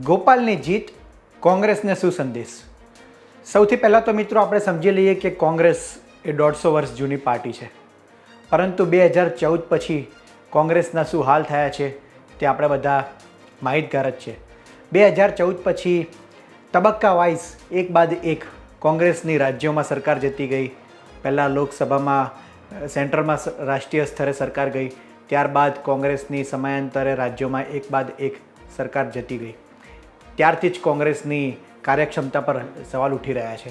ગોપાલની જીત, કોંગ્રેસને શું સંદેશ? સૌથી પહેલાં તો મિત્રો આપણે સમજી લઈએ કે કોંગ્રેસ એ 150 વર્ષ જૂની પાર્ટી છે, પરંતુ 2014 પછી કોંગ્રેસના શું હાલ થયા છે તે આપણે બધા માહિતગાર જ છે. 2014 પછી તબક્કા વાઇઝ એક બાદ એક કોંગ્રેસની રાજ્યોમાં સરકાર જતી ગઈ. પહેલાં લોકસભામાં, સેન્ટ્રલમાં રાષ્ટ્રીય સ્તરે સરકાર ગઈ, ત્યારબાદ કોંગ્રેસની સમયાંતરે રાજ્યોમાં એક બાદ એક સરકાર જતી ગઈ. ત્યારથી જ કોંગ્રેસની કાર્યક્ષમતા પર સવાલ ઉઠી રહ્યા છે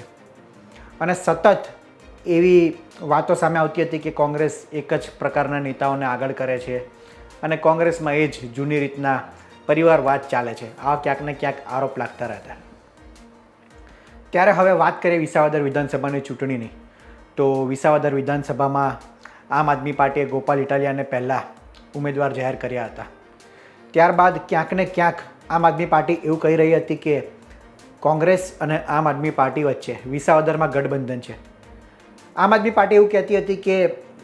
અને સતત એવી વાતો સામે આવતી હતી કે કોંગ્રેસ એક જ પ્રકારના નેતાઓને આગળ કરે છે અને કોંગ્રેસમાં એ જ જૂની રીતના પરિવારવાદ ચાલે છે. આ ક્યાંક ને ક્યાંક આરોપ લાગતા રહેતા. ત્યારે હવે વાત કરીએ વિસાવદર વિધાનસભાની ચૂંટણીની, તો વિસાવદર વિધાનસભામાં આમ આદમી પાર્ટીએ ગોપાલ ઇટાલિયાને પહેલાં ઉમેદવાર જાહેર કર્યા હતા. ત્યારબાદ ક્યાંક ને ક્યાંક આમ આદમી પાર્ટી એવું કહી રહી હતી કે કોંગ્રેસ અને આમ આદમી પાર્ટી વચ્ચે વિસાવદરમાં ગઠબંધન છે. આમ આદમી પાર્ટી એવું કહેતી હતી કે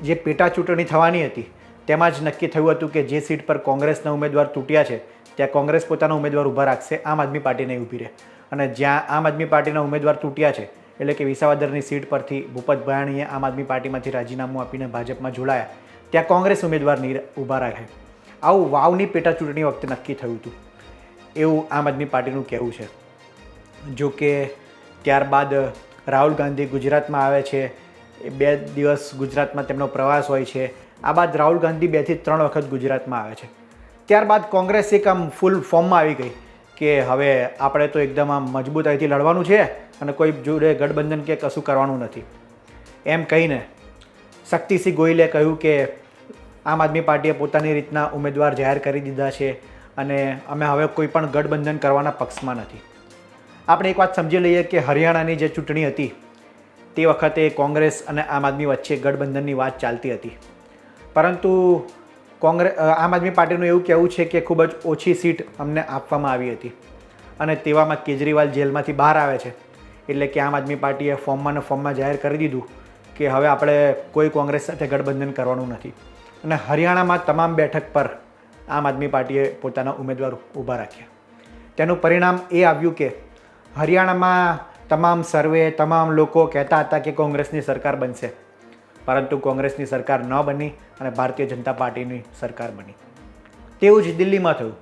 જે પેટા ચૂંટણી થવાની હતી તેમાં જ નક્કી થયું હતું કે જે સીટ પર કોંગ્રેસના ઉમેદવાર તૂટ્યા છે ત્યાં કોંગ્રેસ પોતાના ઉમેદવાર ઊભા રાખશે, આમ આદમી પાર્ટી નહીં ઊભી રહે. અને જ્યાં આમ આદમી પાર્ટીના ઉમેદવાર તૂટ્યા છે એટલે કે વિસાવદરની સીટ પરથી ભૂપત ભયાણીએ આમ આદમી પાર્ટીમાંથી રાજીનામું આપીને ભાજપમાં જોડાયા, ત્યાં કોંગ્રેસ ઉમેદવાર નહીં ઊભા રાખે. આવું વાવની પેટા ચૂંટણી વખતે નક્કી થયું હતું એવું આમ આદમી પાર્ટીનું કહેવું છે. જો કે ત્યારબાદ રાહુલ ગાંધી ગુજરાતમાં આવે છે, એ 2 દિવસ ગુજરાતમાં તેમનો પ્રવાસ હોય છે. આ બાદ રાહુલ ગાંધી 2 થી 3 વખત ગુજરાતમાં આવે છે. ત્યારબાદ કોંગ્રેસ એક આમ ફૂલ ફોર્મમાં આવી ગઈ કે હવે આપણે તો એકદમ આમ મજબૂતાઈથી લડવાનું છે અને કોઈ જોડે ગઠબંધન કે કશું કરવાનું નથી એમ કહીને શક્તિસિંહ ગોહિલે કહ્યું કે આમ આદમી પાર્ટીએ પોતાની રીતના ઉમેદવાર જાહેર કરી દીધા છે અને અમે હવે કોઈ પણ ગઠબંધન કરવાના પક્ષમાં નથી. આપણે એક વાત સમજી લઈએ કે હરિયાણાની જે ચૂંટણી હતી તે વખતે કોંગ્રેસ અને આમ આદમી વચ્ચે ગઠબંધનની વાત ચાલતી હતી, પરંતુ આમ આદમી પાર્ટીનું એવું કહેવું છે કે ખૂબ જ ઓછી સીટ અમને આપવામાં આવી હતી અને તેવામાં કેજરીવાલ જેલમાંથી બહાર આવે છે એટલે કે આમ આદમી પાર્ટીએ ફોર્મમાં જાહેર કરી દીધું કે હવે આપણે કોઈ કોંગ્રેસ સાથે ગઠબંધન કરવાનું નથી. અને હરિયાણામાં તમામ બેઠક પર આમ આદમી પાર્ટીએ પોતાના ઉમેદવાર ઊભા રાખ્યા. તેનું પરિણામ એ આવ્યું કે હરિયાણામાં તમામ સર્વે, તમામ લોકો કહેતા હતા કે કોંગ્રેસની સરકાર બનશે, પરંતુ કોંગ્રેસની સરકાર ન બની અને ભારતીય જનતા પાર્ટીની સરકાર બની. તેવું જ દિલ્હીમાં થયું.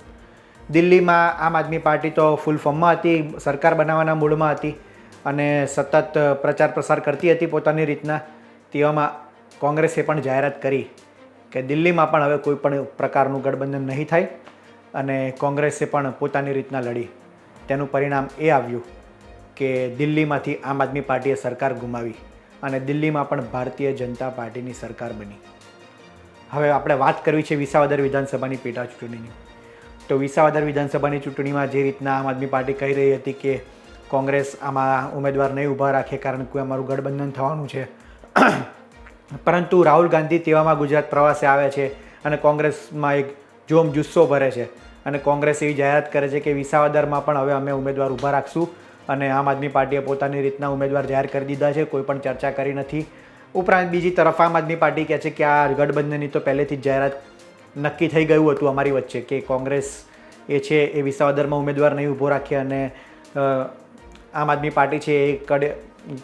દિલ્હીમાં આમ આદમી પાર્ટી તો ફૂલ ફોર્મમાં હતી, સરકાર બનાવવાના મૂડમાં હતી અને સતત પ્રચાર પ્રસાર કરતી હતી પોતાની રીતના. તેવામાં કોંગ્રેસે પણ જાહેરાત કરી કે દિલ્હીમાં પણ હવે કોઈ પણ પ્રકારનું ગઠબંધન નહીં થાય અને કોંગ્રેસે પણ પોતાની રીતના લડી. તેનું પરિણામ એ આવ્યું કે દિલ્હીમાંથી આમ આદમી પાર્ટીએ સરકાર ગુમાવી અને દિલ્હીમાં પણ ભારતીય જનતા પાર્ટીની સરકાર બની. હવે આપણે વાત કરવી છે વિસાવદર વિધાનસભાની પેટા ચૂંટણીની. તો વિસાવદર વિધાનસભાની ચૂંટણીમાં જે રીતના આમ આદમી પાર્ટી કહી રહી હતી કે કોંગ્રેસ આમાં ઉમેદવાર નહીં ઊભા રાખે કારણ કે અમારું ગઠબંધન થવાનું છે, પરંતુ રાહુલ ગાંધી તેવામાં ગુજરાત પ્રવાસે આવે છે અને કોંગ્રેસમાં એક જોમ જુસ્સો ભરે છે અને કોંગ્રેસ એવી જાહેરાત કરે છે કે વિસાવદરમાં પણ હવે અમે ઉમેદવાર ઊભા રાખશું અને આમ આદમી પાર્ટીએ પોતાની રીતના ઉમેદવાર જાહેર કરી દીધા છે, કોઈ પણ ચર્ચા કરી નથી. ઉપરાંત બીજી તરફ આમ આદમી પાર્ટી કહે છે કે આ ગઠબંધનની તો પહેલેથી જ જાહેરાત નક્કી થઈ ગયું હતું અમારી વચ્ચે કે કોંગ્રેસ એ છે એ વિસાવદરમાં ઉમેદવાર નહીં ઊભો રાખે અને આમ આદમી પાર્ટી છે એ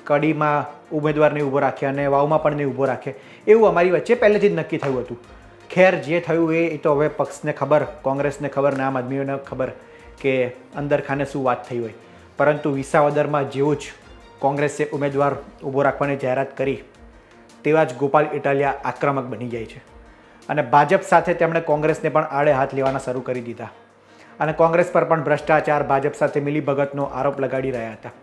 કડીમાં ઉમેદવાર નહીં ઊભો રાખે અને વાવમાં પણ નહીં ઊભો રાખે, એવું અમારી વચ્ચે પહેલેથી જ નક્કી થયું હતું. ખેર જે થયું એ તો હવે પક્ષને ખબર, કોંગ્રેસને ખબર ને આમ આદમીઓને ખબર કે અંદર ખાને શું વાત થઈ હોય. પરંતુ વિસાવદરમાં જેવું જ કોંગ્રેસે ઉમેદવાર ઊભો રાખવાની જાહેરાત કરી તેવા જ ગોપાલ ઇટાલિયા આક્રમક બની જાય છે અને ભાજપ સાથે તેમણે કોંગ્રેસને પણ આડે હાથ લેવાના શરૂ કરી દીધા અને કોંગ્રેસ પર પણ ભ્રષ્ટાચાર, ભાજપ સાથે મિલીભગતનો આરોપ લગાડી રહ્યા હતા.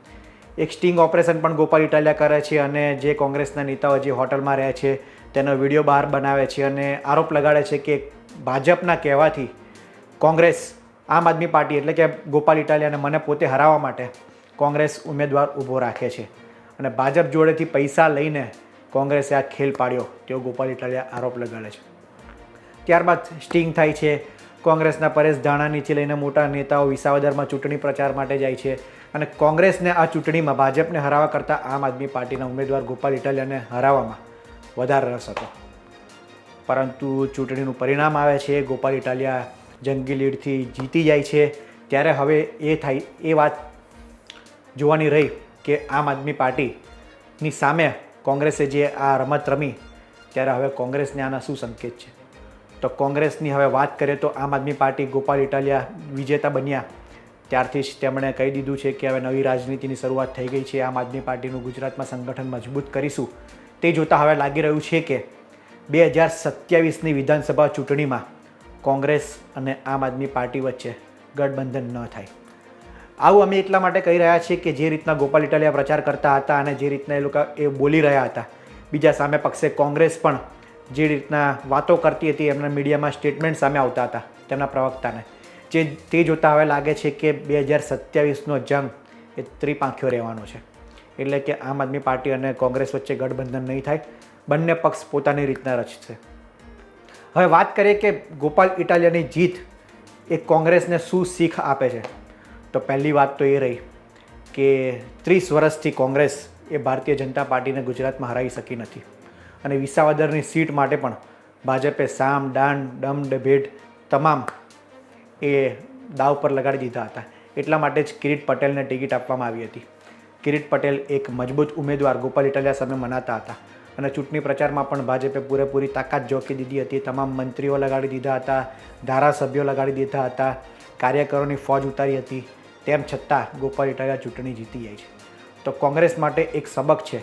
એક સ્ટિંગ ઓપરેશન પણ ગોપાલ ઇટાલિયા કરે છે અને જે કોંગ્રેસના નેતાઓ જે હોટલમાં રહે છે તેનો વિડીયો બહાર બનાવે છે અને આરોપ લગાડે છે કે ભાજપના કહેવાથી કોંગ્રેસ આમ આદમી પાર્ટી એટલે કે ગોપાલ ઇટાલિયાને મને પોતે હરાવવા માટે કોંગ્રેસ ઉમેદવાર ઊભો રાખે છે અને ભાજપ જોડેથી પૈસા લઈને કોંગ્રેસે આ ખેલ પાડ્યો તેવો ગોપાલ ઇટાલિયા આરોપ લગાડે છે. ત્યારબાદ સ્ટિંગ થાય છે. કોંગ્રેસના પરેશ ધાણાણીથી લઈને મોટા નેતાઓ વિસાવદરમાં ચૂંટણી પ્રચાર માટે જાય છે અને કોંગ્રેસને આ ચૂંટણીમાં ભાજપને હરાવવા કરતાં આમ આદમી પાર્ટીના ઉમેદવાર ગોપાલ ઇટાલિયાને હરાવવામાં વધારે રસ હતો. પરંતુ ચૂંટણીનું પરિણામ આવે છે, ગોપાલ ઇટાલિયા જંગી લીડથી જીતી જાય છે ત્યારે હવે એ વાત જોવાની રહી કે આમ આદમી પાર્ટીની સામે કોંગ્રેસે જે આ રમત રમી ત્યારે હવે કોંગ્રેસને આના શું સંકેત છે. તો કોંગ્રેસની હવે વાત કરીએ તો આમ આદમી પાર્ટી ગોપાલ ઇટાલિયા વિજેતા બન્યા ત્યારથી જ તેમણે કહી દીધું છે કે હવે નવી રાજનીતિની શરૂઆત થઈ ગઈ છે. આમ આદમી પાર્ટીનું ગુજરાતમાં સંગઠન મજબૂત કરીશું. તે જોતાં હવે લાગી રહ્યું છે કે 2027ની વિધાનસભા ચૂંટણીમાં કોંગ્રેસ અને આમ આદમી પાર્ટી વચ્ચે ગઠબંધન ન થાય. આવું અમે એટલા માટે કહી રહ્યા છીએ કે જે રીતના ગોપાલ ઇટાલિયા પ્રચાર કરતા હતા અને જે રીતના એ લોકો બોલી રહ્યા હતા, બીજા સામે પક્ષે કોંગ્રેસ પણ જે રીતના વાતો કરતી હતી, એમના મીડિયામાં સ્ટેટમેન્ટ સામે આવતા હતા તેમના પ્રવક્તાને, તે જોતાં હવે લાગે છે કે 2027નો જંગ એ ત્રિપાંખ્યો રહેવાનો છે. એટલે કે આમ આદમી પાર્ટી અને કોંગ્રેસ વચ્ચે ગઠબંધન નહીં થાય, બંને પક્ષ પોતાની રીતના રચશે. હવે વાત કરીએ કે ગોપાલ ઇટાલિયાની જીત એ કોંગ્રેસને શું શીખ આપે છે. તો પહેલી વાત તો એ રહી કે 30 વર્ષથી કોંગ્રેસ એ ભારતીય જનતા પાર્ટીને ગુજરાતમાં હરાવી શકી નથી અને વિસાવદરની સીટ માટે પણ ભાજપે સામ દાન ડમ ડભેટ તમામ એ દાવ પર લગાડી દીધા હતા. એટલા માટે જ કિરીટ પટેલને ટિકિટ આપવામાં આવી હતી. કિરીટ પટેલ એક મજબૂત ઉમેદવાર ગોપાલ ઇટાલિયા સામે મનાતા હતા અને ચૂંટણી પ્રચારમાં પણ ભાજપે પૂરેપૂરી તાકાત ઝોકી દીધી હતી. તમામ મંત્રીઓ લગાડી દીધા હતા, ધારાસભ્યો લગાડી દીધા હતા, કાર્યકરોની ફોજ ઉતારી હતી. તેમ છતાં ગોપાલ ઇટાલિયા ચૂંટણી જીતી જાય છે. તો કોંગ્રેસ માટે એક સબક છે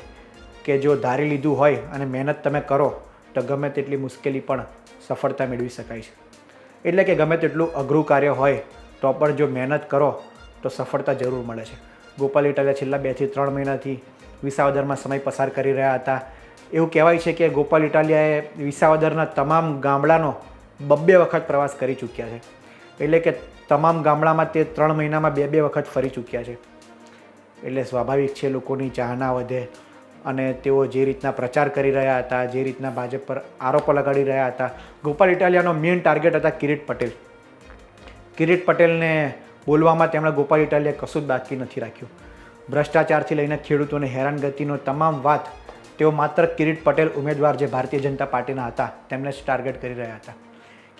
કે જો ધારી લીધું હોય અને મહેનત તમે કરો તો ગમે તેટલી મુશ્કેલી પણ સફળતા મેળવી શકાય છે. એટલે કે ગમે તેટલું અઘરું કાર્ય હોય તો પણ જો મહેનત કરો તો સફળતા જરૂર મળે છે. ગોપાલ ઇટાલિયા છેલ્લા 2 થી 3 મહિનાથી વિસાવદરમાં સમય પસાર કરી રહ્યા હતા. એવું કહેવાય છે કે ગોપાલ ઇટાલિયાએ વિસાવદરના તમામ ગામડાનો 2 વખત પ્રવાસ કરી ચૂક્યા છે. એટલે કે તમામ ગામડામાં તે 3 મહિનામાં 2 વખત ફરી ચૂક્યા છે. એટલે સ્વાભાવિક છે લોકોની ચાહના વધે અને તેઓ જે રીતના પ્રચાર કરી રહ્યા હતા, જે રીતના ભાજપ પર આરોપો લગાડી રહ્યા હતા. ગોપાલ ઇટાલિયાનો મેઇન ટાર્ગેટ હતા કિરીટ પટેલ. કિરીટ પટેલને બોલવામાં તેમણે ગોપાલ ઇટાલિયાએ કશું જ બાકી નથી રાખ્યું. ભ્રષ્ટાચારથી લઈને ખેડૂતોને હેરાનગતિનો તમામ વાત તેઓ માત્ર કિરીટ પટેલ ઉમેદવાર જે ભારતીય જનતા પાર્ટીના હતા તેમને જ ટાર્ગેટ કરી રહ્યા હતા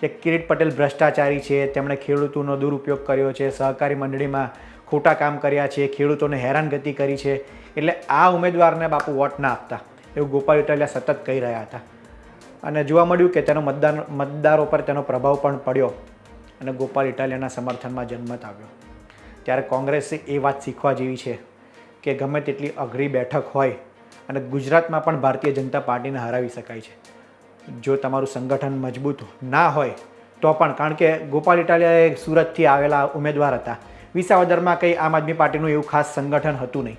કે કિરીટ પટેલ ભ્રષ્ટાચારી છે, તેમણે ખેડૂતોનો દુરુપયોગ કર્યો છે, સહકારી મંડળીમાં ખોટા કામ કર્યા છે, ખેડૂતોને હેરાનગતિ કરી છે. એટલે આ ઉમેદવારને બાપુ વોટ ના આપતા એવું ગોપાલ ઇટાલિયા સતત કહી રહ્યા હતા. અને જોવા મળ્યું કે તેનો મતદારો પર તેનો પ્રભાવ પણ પડ્યો અને ગોપાલ ઇટાલિયાના સમર્થનમાં જનમત આવ્યો. ત્યારે કોંગ્રેસે એ વાત શીખવા જેવી છે કે ગમે તેટલી અઘરી બેઠક હોય અને ગુજરાતમાં પણ ભારતીય જનતા પાર્ટીને હરાવી શકાય છે જો તમારું સંગઠન મજબૂત ના હોય તો પણ. કારણ કે ગોપાલ ઇટાલિયા એ સુરતથી આવેલા ઉમેદવાર હતા. વિસાવદરમાં કંઈ આમ આદમી પાર્ટીનું એવું ખાસ સંગઠન હતું નહીં.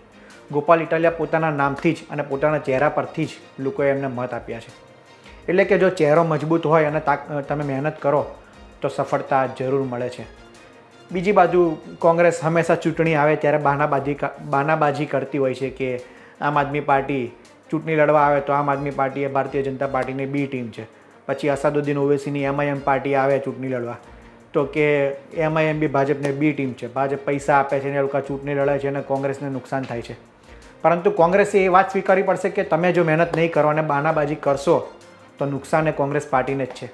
ગોપાલ ઇટાલિયા પોતાના નામથી જ અને પોતાના ચહેરા પરથી જ લોકોએ એમને મત આપ્યા છે. એટલે કે જો ચહેરો મજબૂત હોય અને તમે મહેનત કરો તો સફળતા જરૂર મળે છે. બીજી બાજુ કોંગ્રેસ હંમેશા ચૂંટણી આવે ત્યારે બાનાબાજી કરતી હોય છે કે આમ આદમી પાર્ટી ચૂંટણી લડવા આવે તો આમ આદમી પાર્ટી એ ભારતીય જનતા પાર્ટીની બી ટીમ છે. પછી અસાદુદ્દીન ઓવૈસીની MIM પાર્ટી આવે ચૂંટણી લડવા તો કે MIM બી ભાજપને બી ટીમ છે. ભાજપ પૈસા આપે છે ને એ લોકો ચૂંટણી લડે છે અને કોંગ્રેસને નુકસાન થાય છે. પરંતુ કોંગ્રેસે એ વાત સ્વીકારવી પડશે કે તમે જો મહેનત નહીં કરો અને બાનાબાજી કરશો તો નુકસાન એ કોંગ્રેસ પાર્ટીને જ છે.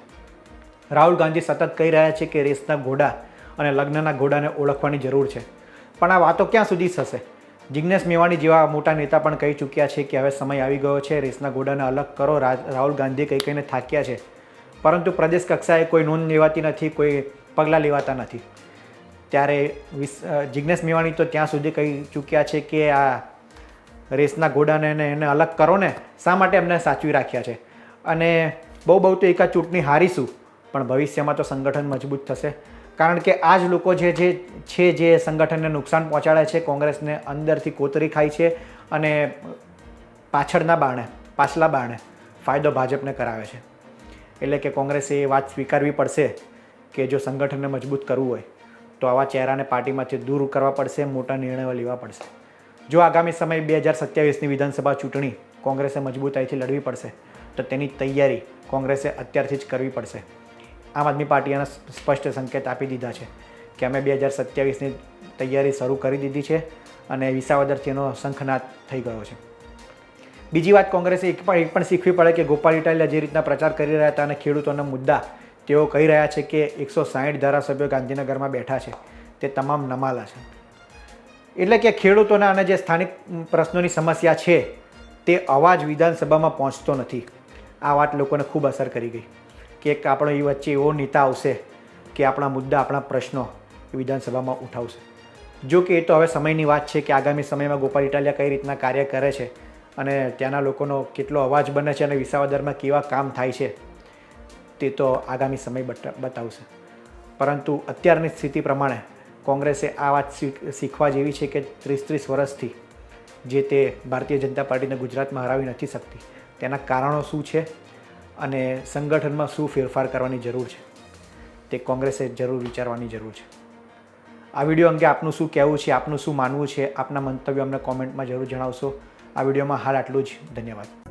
રાહુલ ગાંધી સતત કહી રહ્યા છે કે રેસના ઘોડા અને લગ્નના ઘોડાને ઓળખવાની જરૂર છે. પણ આ વાતો ક્યાં સુધી થશે? જિગ્નેશ મેવાણી જેવા મોટા નેતા પણ કહી ચૂક્યા છે કે હવે સમય આવી ગયો છે, રેસના ઘોડાને અલગ કરો. રાહુલ ગાંધી કહી કહીને થાક્યા છે, પરંતુ પ્રદેશ કક્ષાએ કોઈ નોંધ લેવાતી નથી, કોઈ પગલાં લેવાતા નથી. ત્યારે જિગ્નેશ મેવાણી તો ત્યાં સુધી કહી ચૂક્યા છે કે આ રેસના ઘોડાને એને અલગ કરો ને, શા માટે એમને સાચવી રાખ્યા છે. અને બહુ તો એકાદ ચૂંટણી હારીશું પણ ભવિષ્યમાં તો સંગઠન મજબૂત થશે. કારણ કે આ જ લોકો જે સંગઠનને નુકસાન પહોંચાડે છે, કોંગ્રેસને અંદરથી કોતરી ખાય છે અને પાછલા બારણે ફાયદો ભાજપને કરાવે છે. એટલે કે કોંગ્રેસે એ વાત સ્વીકારવી પડશે કે જો સંગઠનને મજબૂત કરવું હોય તો આવા ચહેરાને પાર્ટીમાંથી દૂર કરવા પડશે, મોટા નિર્ણયો લેવા પડશે. જો આગામી સમય 2027ની વિધાનસભા ચૂંટણી કોંગ્રેસે મજબૂતાઈથી લડવી પડશે તો તેની તૈયારી કોંગ્રેસે અત્યારથી જ કરવી પડશે. આમ આદમી પાર્ટીએ સ્પષ્ટ સંકેત આપી દીધા છે કે અમે 2027ની તૈયારી શરૂ કરી દીધી છે અને વિસાવદરથી એનો શંખનાદ થઈ ગયો છે. બીજી વાત કોંગ્રેસે એક પણ શીખવી પડે કે ગોપાલ ઇટાલિયા જે રીતના પ્રચાર કરી રહ્યા હતા અને ખેડૂતોના મુદ્દા તેઓ કહી રહ્યા છે કે 160 ધારાસભ્યો ગાંધીનગરમાં બેઠા છે, તે તમામ નમાલા છે. એટલે કે ખેડૂતોના અને જે સ્થાનિક પ્રશ્નોની સમસ્યા છે તે અવાજ વિધાનસભામાં પહોંચતો નથી. આ વાત લોકોને ખૂબ અસર કરી ગઈ કે એક આપણો એ વચ્ચે એવો નેતા આવશે કે આપણા મુદ્દા, આપણા પ્રશ્નો વિધાનસભામાં ઉઠાવશે. જો કે એ તો હવે સમયની વાત છે કે આગામી સમયમાં ગોપાલ ઇટાલિયા કઈ રીતના કાર્ય કરે છે અને ત્યાંના લોકોનો કેટલો અવાજ બને છે અને વિસાવદરમાં કેવા કામ થાય છે તે તો આગામી સમય બતાવશે. પરંતુ અત્યારની સ્થિતિ પ્રમાણે કોંગ્રેસે આ વાત શીખવા જેવી છે કે 30 વર્ષથી જે તે ભારતીય જનતા પાર્ટીને ગુજરાતમાં હરાવી નથી શકતી તેના કારણો શું છે અને સંગઠનમાં શું ફેરફાર કરવાની જરૂર છે તે કોંગ્રેસે જરૂર વિચારવાની જરૂર છે. આ વિડીયો અંગે આપનું શું કહેવું છે, આપનું શું માનવું છે, આપના મંતવ્યો અમને કોમેન્ટમાં જરૂર જણાવશો. આ વિડીયોમાં હાલ આટલું જ. ધન્યવાદ.